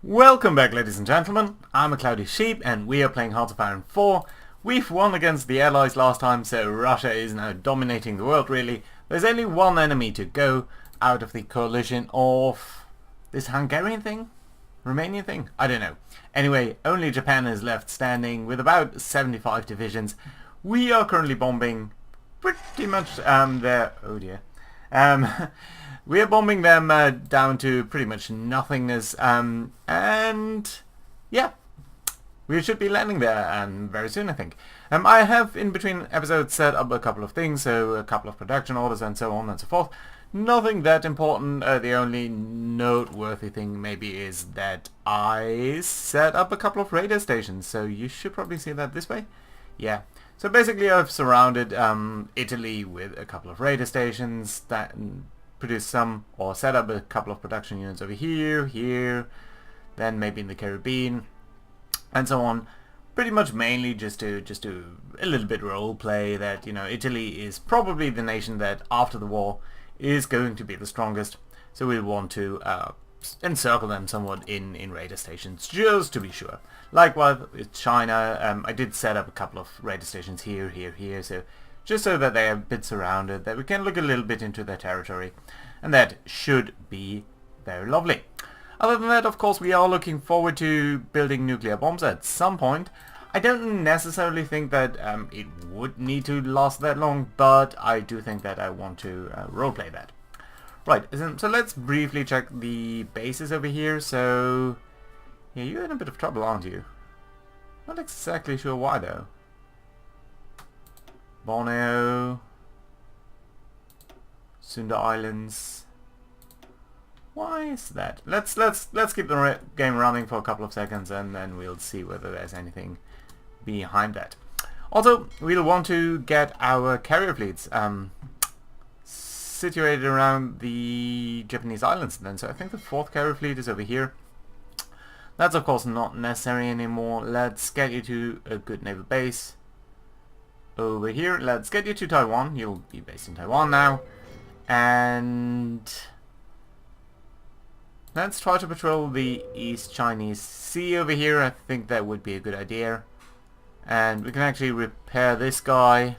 Welcome back, ladies and gentlemen. I'm a Cloudy Sheep and we are playing Hearts of Iron 4. We've won against the Allies last time, so Russia is now dominating the world really. There's only one enemy to go out of the coalition of this Hungarian thing? Romanian thing? I don't know. Anyway, only Japan is left standing with about 75 divisions. We are currently bombing pretty much their... oh dear. We are bombing them down to pretty much nothingness, and yeah, we should be landing there very soon, I think. I have in between episodes set up a couple of things, so a couple of production orders and so on and so forth. Nothing that important. The only noteworthy thing maybe is that I set up a couple of radar stations, so you should probably see that this way. Yeah. So basically I've surrounded Italy with a couple of radar stations that produce some, or set up a couple of production units over here, then maybe in the Caribbean, and so on. Pretty much mainly just to a little bit role play that, you know, Italy is probably the nation that after the war is going to be the strongest. So we want to encircle them somewhat in radar stations, just to be sure. Likewise with China, I did set up a couple of radar stations here, so just so that they are a bit surrounded, that we can look a little bit into their territory, and that should be very lovely. Other than that, of course, we are looking forward to building nuclear bombs at some point. I don't necessarily think that it would need to last that long, but I do think that I want to roleplay that. Right, so let's briefly check the bases over here. So, yeah, you're in a bit of trouble, aren't you? Not exactly sure why, though. Borneo, Sunda Islands. Why is that? Let's keep the game running for a couple of seconds, and then we'll see whether there's anything behind that. Also, we'll want to get our carrier fleets situated around the Japanese islands then. So I think the 4th carrier fleet is over here. That's of course not necessary anymore. Let's get you to a good naval base. Over here, let's get you to Taiwan. You'll be based in Taiwan now. And let's try to patrol the East Chinese Sea over here. I think that would be a good idea. And we can actually repair this guy,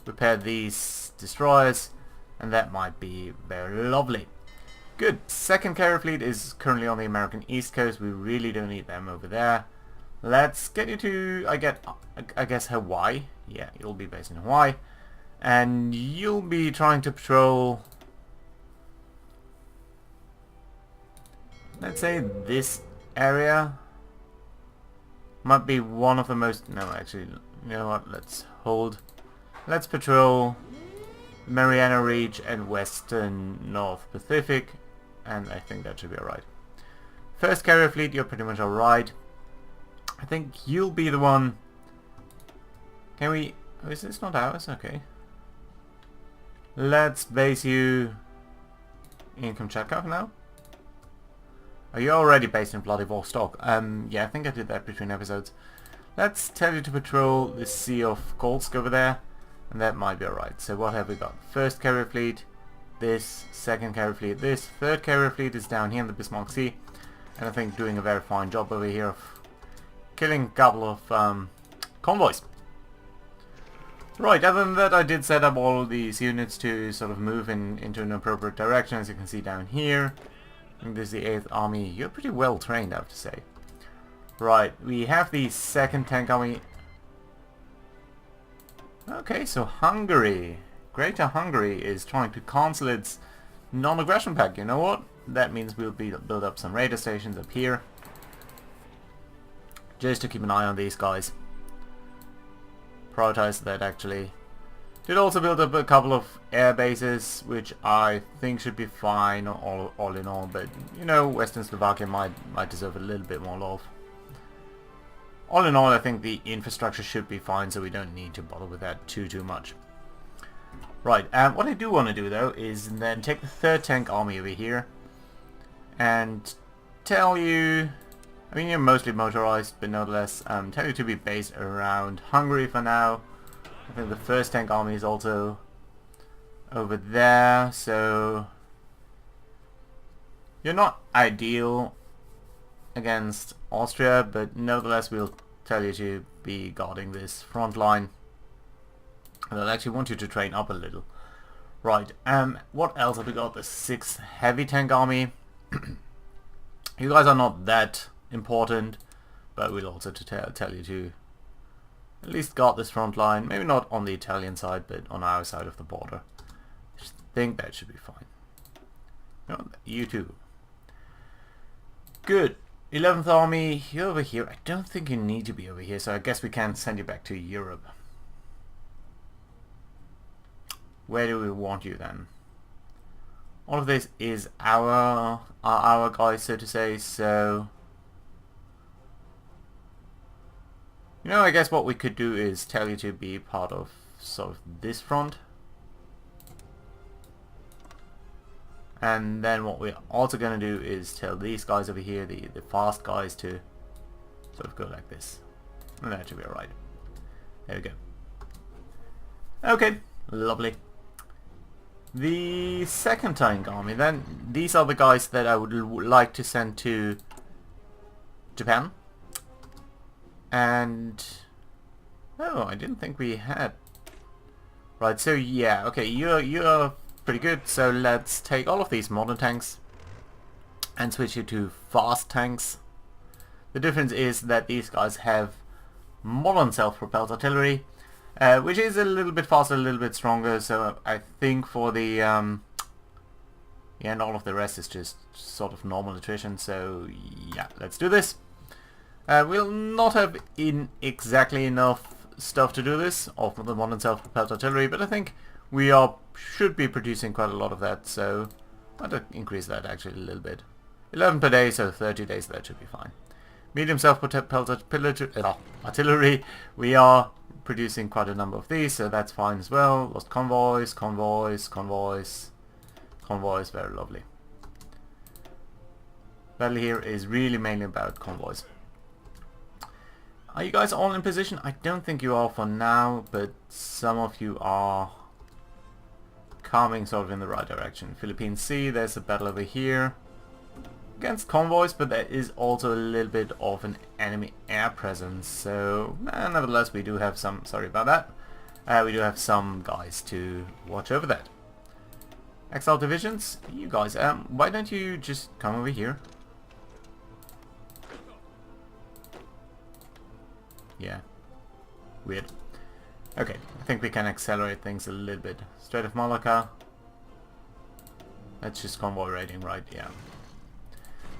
repair these destroyers, and that might be very lovely. Good. 2nd carrier fleet is currently on the American East Coast. We really don't need them over there. Let's get you to, I guess, Hawaii. Yeah, you'll be based in Hawaii. And you'll be trying to patrol, let's say, this area. Might be one of the most... no, actually, you know what? Let's hold. Let's patrol Mariana Reach and Western North Pacific. And I think that should be alright. 1st carrier fleet, you're pretty much alright. I think you'll be the one... Can we... oh, is this not ours? Okay. Let's base you in Kamchatka for now. Are you already based in Vladivostok? Yeah, I think I did that between episodes. Let's tell you to patrol the Sea of Kolsk over there, and that might be alright. So what have we got? 1st carrier fleet, this, 2nd carrier fleet, this, 3rd carrier fleet is down here in the Bismarck Sea, and I think doing a very fine job over here of killing a couple of convoys. Right, other than that, I did set up all of these units to sort of move into an appropriate direction, as you can see down here. I think this is the 8th Army. You're pretty well trained, I have to say. Right, we have the 2nd Tank Army. Okay, so Hungary. Greater Hungary is trying to cancel its non-aggression pact. You know what? That means we'll build up some radar stations up here. Just to keep an eye on these guys. Prioritize that actually. Did also build up a couple of air bases, which I think should be fine all in all, but you know, Western Slovakia might deserve a little bit more love. All in all, I think the infrastructure should be fine, so we don't need to bother with that too much. Right, what I do want to do though is then take the 3rd Tank Army over here and tell you, I mean, you're mostly motorized, but nonetheless, tell you to be based around Hungary for now. I think the 1st Tank Army is also over there, so you're not ideal against Austria, but nevertheless we'll tell you to be guarding this front line. And I'll actually want you to train up a little. Right, what else have we got? The 6th Heavy Tank Army. You guys are not that important, but we'll also tell you to at least guard this front line. Maybe not on the Italian side, but on our side of the border. I think that should be fine. No, you too. Good. 11th Army, you're over here. I don't think you need to be over here, so I guess we can send you back to Europe. Where do we want you then? All of this is our guys, so to say, so... You know, I guess what we could do is tell you to be part of sort of this front. And then what we're also going to do is tell these guys over here, the fast guys, to sort of go like this. And that should be alright. There we go. Okay, lovely. The 2nd Tank Army, then, these are the guys that I would like to send to Japan. And... oh, I didn't think we had... Right, so yeah, okay, you're pretty good, so let's take all of these modern tanks and switch you to fast tanks. The difference is that these guys have modern self-propelled artillery, which is a little bit faster, a little bit stronger, so I think for the... yeah, and all of the rest is just sort of normal attrition, so yeah, let's do this. We'll not have exactly enough stuff to do this, of the modern self-propelled artillery, but I think we should be producing quite a lot of that, so I'll increase that actually a little bit. 11 per day, so 30 days, that should be fine. Medium self-propelled artillery, we are producing quite a number of these, so that's fine as well. Lost convoys, convoys, convoys, convoys, very lovely. Battle here is really mainly about convoys. Are you guys all in position? I don't think you are for now, but some of you are coming sort of in the right direction. Philippine Sea, there's a battle over here against convoys, but there is also a little bit of an enemy air presence, so nevertheless we do have some, sorry about that, we do have some guys to watch over that. Exile divisions, you guys, why don't you just come over here? Yeah, weird. Okay, I think we can accelerate things a little bit. Strait of Malacca. That's just convoy raiding, right? Yeah.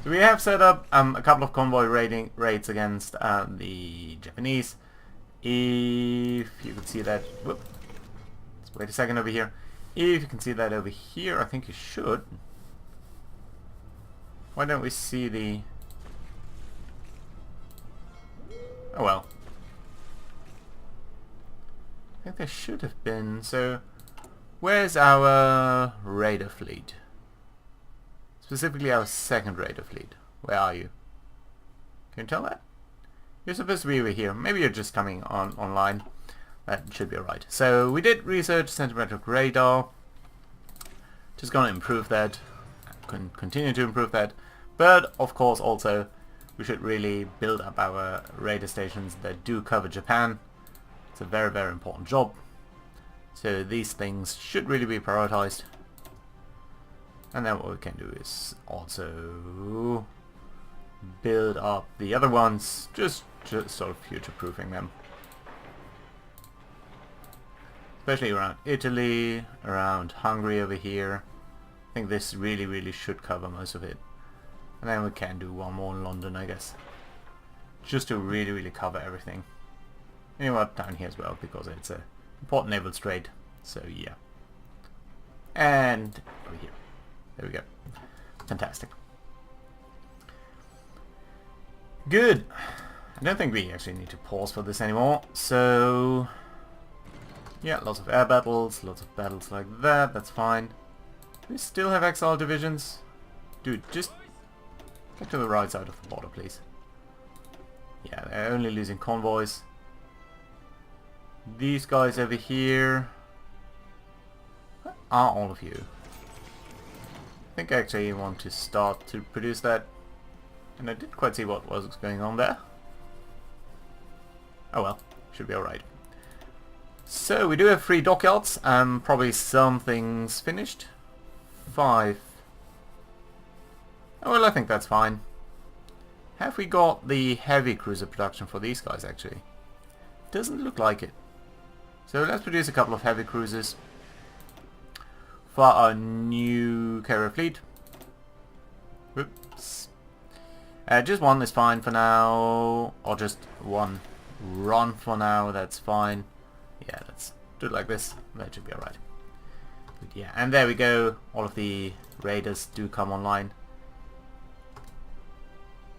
So we have set up a couple of convoy raids against the Japanese. If you could see that... whoop. Let's wait a second over here. If you can see that over here, I think you should. Why don't we see the... oh well. I think there should have been, so where's our raider fleet? Specifically our 2nd raider fleet. Where are you? Can you tell that? You're supposed to be over here. Maybe you're just coming online. That should be alright. So we did research centimetric radar. Just gonna improve that. Continue to improve that. But of course also we should really build up our radar stations that do cover Japan. It's a very, very important job. So these things should really be prioritized. And then what we can do is also build up the other ones, just sort of future-proofing them. Especially around Italy, around Hungary over here. I think this really, really should cover most of it. And then we can do one more in London, I guess. Just to really, really cover everything. You know what, down here as well, because it's a important naval strait. So yeah. And over here. There we go. Fantastic. Good. I don't think we actually need to pause for this anymore. So yeah, lots of air battles, lots of battles like that, that's fine. Do we still have exile divisions? Dude, just get to the right side of the border, please. Yeah, they're only losing convoys. These guys over here. Where are all of you? I think I actually want to start to produce that. And I didn't quite see what was going on there. Oh well, should be alright. So we do have 3 dockyards, probably some things finished. 5. Oh well, I think that's fine. Have we got the heavy cruiser production for these guys actually? Doesn't look like it. So let's produce a couple of heavy cruisers for our new carrier fleet. Whoops. Just 1 is fine for now, or just 1 run for now, that's fine. Yeah, let's do it like this, that should be alright. Yeah, and there we go, all of the raiders do come online.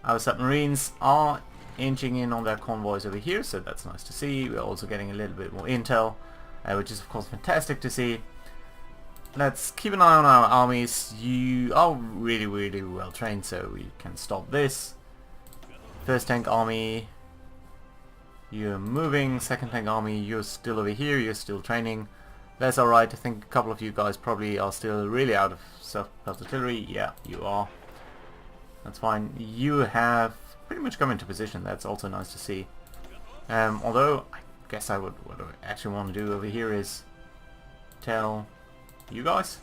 Our submarines are inching in on their convoys over here, so that's nice to see. We're also getting a little bit more intel, which is of course fantastic to see. Let's keep an eye on our armies. You are really well trained, so we can stop this. First tank army, you're moving. Second tank army, you're still over here, you're still training. That's alright. I think a couple of you guys probably are still really out of self-propelled artillery. Yeah, you are. That's fine. You have pretty much come into position. That's also nice to see. Although I guess what I actually want to do over here is tell you guys.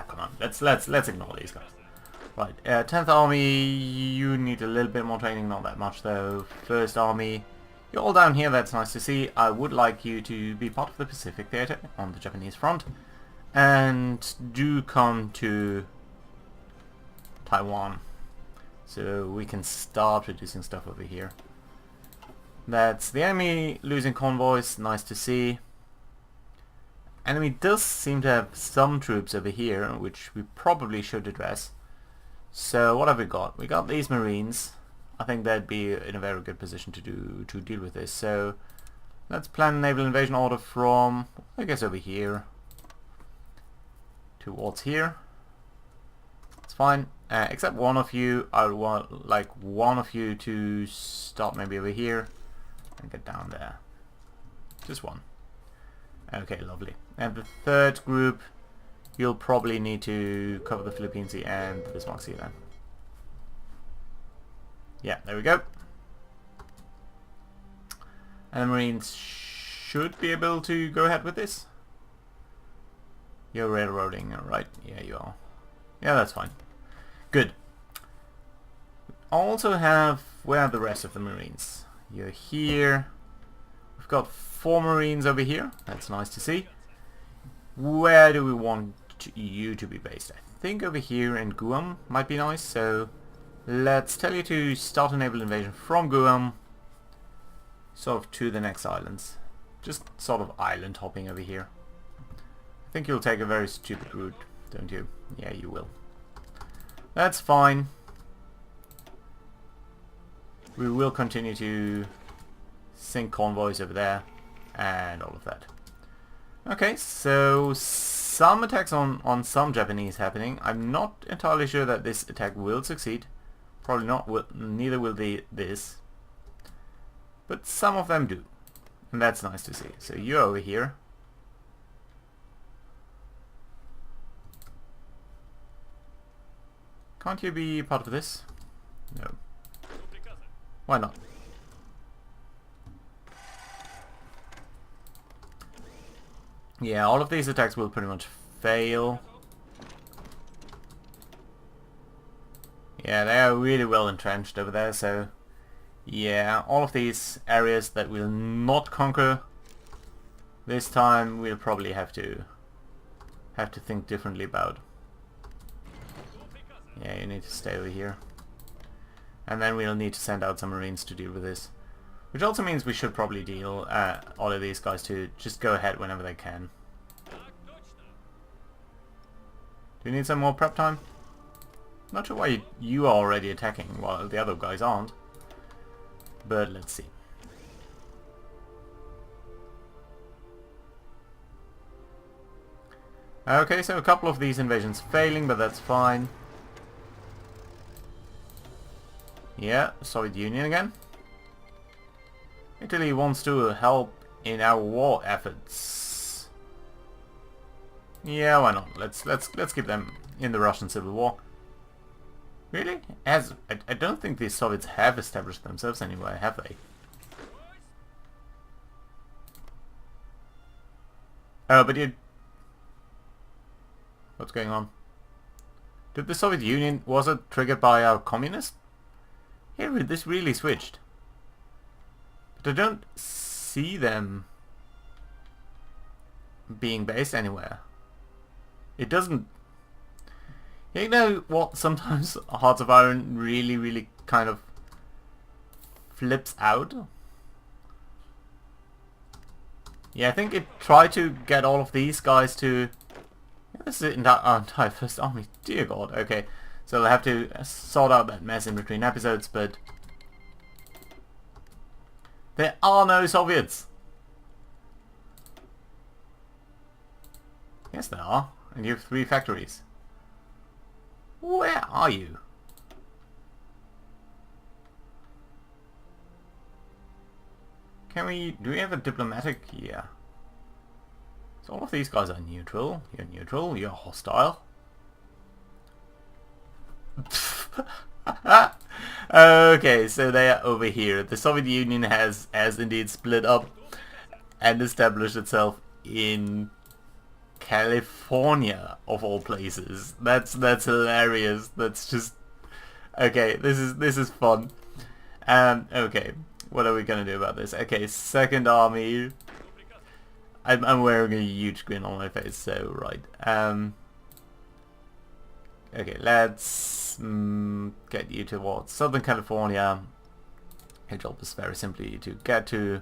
Come on. Let's ignore these guys. Right. 10th Army. You need a little bit more training. Not that much though. 1st Army. You're all down here. That's nice to see. I would like you to be part of the Pacific Theater on the Japanese front, and do come to Taiwan, so we can start producing stuff over here. That's the enemy losing convoys, nice to see. Enemy does seem to have some troops over here, which we probably should address. So what have we got? We got these marines. I think they'd be in a very good position to deal with this. So let's plan a naval invasion order from, I guess, over here towards here. It's fine. Except one of you, I would want like one of you to stop maybe over here and get down there. Just 1. Okay, lovely. And the 3rd group, you'll probably need to cover the Philippine Sea and the Bismarck Sea then. Yeah, there we go. And the Marines should be able to go ahead with this. You're railroading, right? Yeah, you are. Yeah, that's fine. Good. Also have, where are the rest of the Marines? You're here. We've got 4 Marines over here. That's nice to see. Where do we want you to be based? I think over here in Guam might be nice, so let's tell you to start a naval invasion from Guam, sort of to the next islands. Just sort of island hopping over here. I think you'll take a very stupid route, don't you? Yeah, you will. That's fine. We will continue to sink convoys over there and all of that. Okay, so some attacks on some Japanese happening. I'm not entirely sure that this attack will succeed. Probably not. Neither will this. But some of them do. And that's nice to see. So you're over here. Can't you be part of this? No. Why not? Yeah, all of these attacks will pretty much fail. Yeah, they are really well entrenched over there, so yeah, all of these areas that we'll not conquer this time we'll probably have to think differently about. Yeah, you need to stay over here. And then we'll need to send out some Marines to deal with this. Which also means we should probably deal all of these guys to just go ahead whenever they can. Do you need some more prep time? Not sure why you are already attacking while the other guys aren't. But let's see. Okay, so a couple of these invasions failing, but that's fine. Yeah, Soviet Union again. Italy wants to help in our war efforts. Yeah, why not? Let's keep them in the Russian Civil War. Really? As I don't think the Soviets have established themselves anywhere, have they? Oh, but you... What's going on? Did the Soviet Union... Was it triggered by our communists? Yeah, this really switched. But I don't see them being based anywhere. It doesn't... You know what? Sometimes Hearts of Iron really kind of flips out. Yeah, I think it tried to get all of these guys to... This is our entire first army. Dear God. Okay, so I'll have to sort out that mess in between episodes, but... There are no Soviets! Yes, there are. And you have 3 factories. Where are you? Can we... Do we have a diplomatic? Yeah. So all of these guys are neutral. You're neutral. You're hostile. Okay, so they are over here. The Soviet Union has indeed split up and established itself in California, of all places. That's hilarious. That's just... Okay, this is fun. Okay, what are we gonna do about this? Okay, second army. I'm wearing a huge grin on my face, so right. Okay, let's get you towards Southern California. Your job is very simply to get to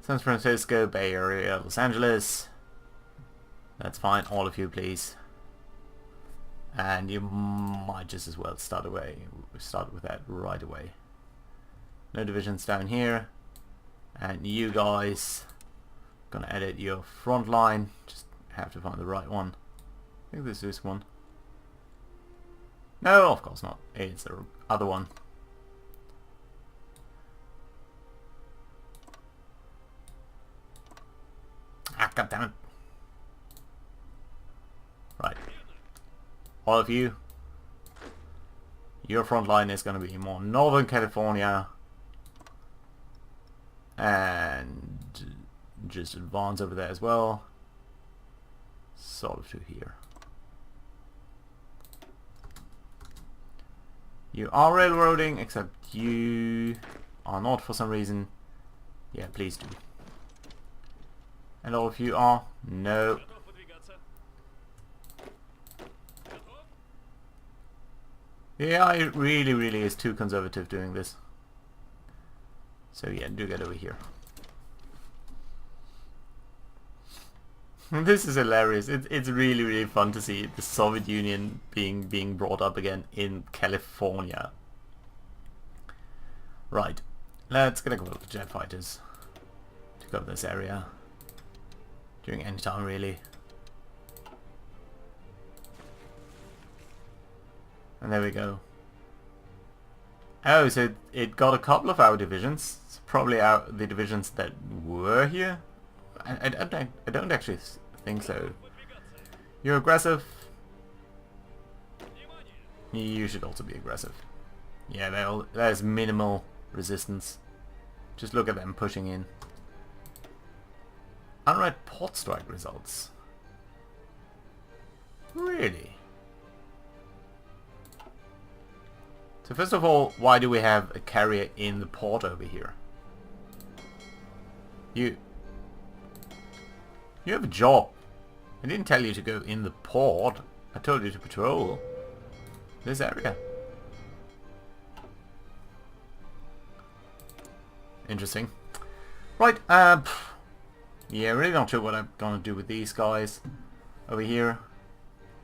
San Francisco, Bay Area, Los Angeles. That's fine, all of you please. And you might just as well start with that right away. No divisions down here. And you guys, gonna edit your front line. Just have to find the right one. I think this is this one. No, of course not. It's the other one. Ah, goddammit. Right. All of you, your front line is going to be more Northern California, and just advance over there as well, sort of to here. You are railroading, except you are not for some reason. Yeah, please do. And all of you are? No. Yeah, it really is too conservative doing this. So yeah, do get over here. This is hilarious. It's really fun to see the Soviet Union being brought up again in California. Right, let's get a couple of jet fighters to cover this area during any time really. And there we go. Oh, so it got a couple of our divisions. It's probably the divisions that were here. I don't actually think so. You're aggressive. You should also be aggressive. Yeah, there's minimal resistance. Just look at them pushing in. Unread port strike results. Really? So first of all, why do we have a carrier in the port over here? You have a job. I didn't tell you to go in the port. I told you to patrol this area. Interesting. Right, yeah, really not sure what I'm gonna do with these guys over here.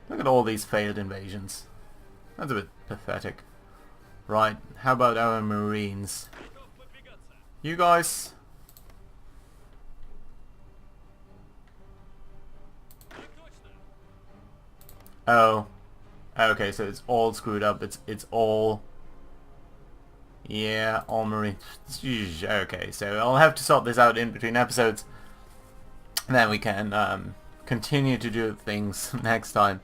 Look at all these failed invasions. That's a bit pathetic. Right, how about our Marines? You guys... Oh. Okay, so it's all screwed up. It's all... Yeah, all Marines. Okay, so I'll have to sort this out in between episodes. And then we can continue to do things next time.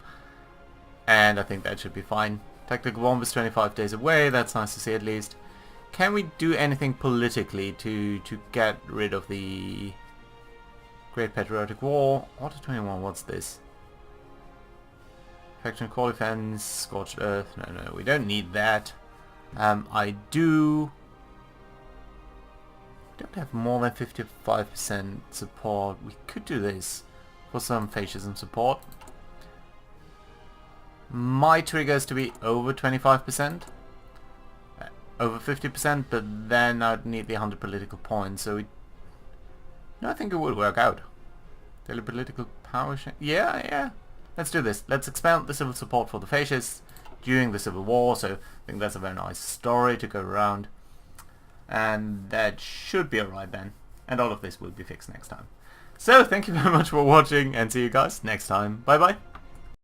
And I think that should be fine. Tactical bomb is 25 days away, that's nice to see at least. Can we do anything politically to get rid of the Great Patriotic War? Order 21, what's this? Faction Core Defense, Scorched Earth, no, we don't need that. I don't have more than 55% support. We could do this for some fascism support. My trigger is to be over 25%, over 50%, but then I'd need the 100 political points, so no, I think it would work out. Daily political power yeah. Let's do this. Let's expand the civil support for the fascists during the Civil War, so I think that's a very nice story to go around. And that should be alright then. And all of this will be fixed next time. So, thank you very much for watching, and see you guys next time. Bye bye.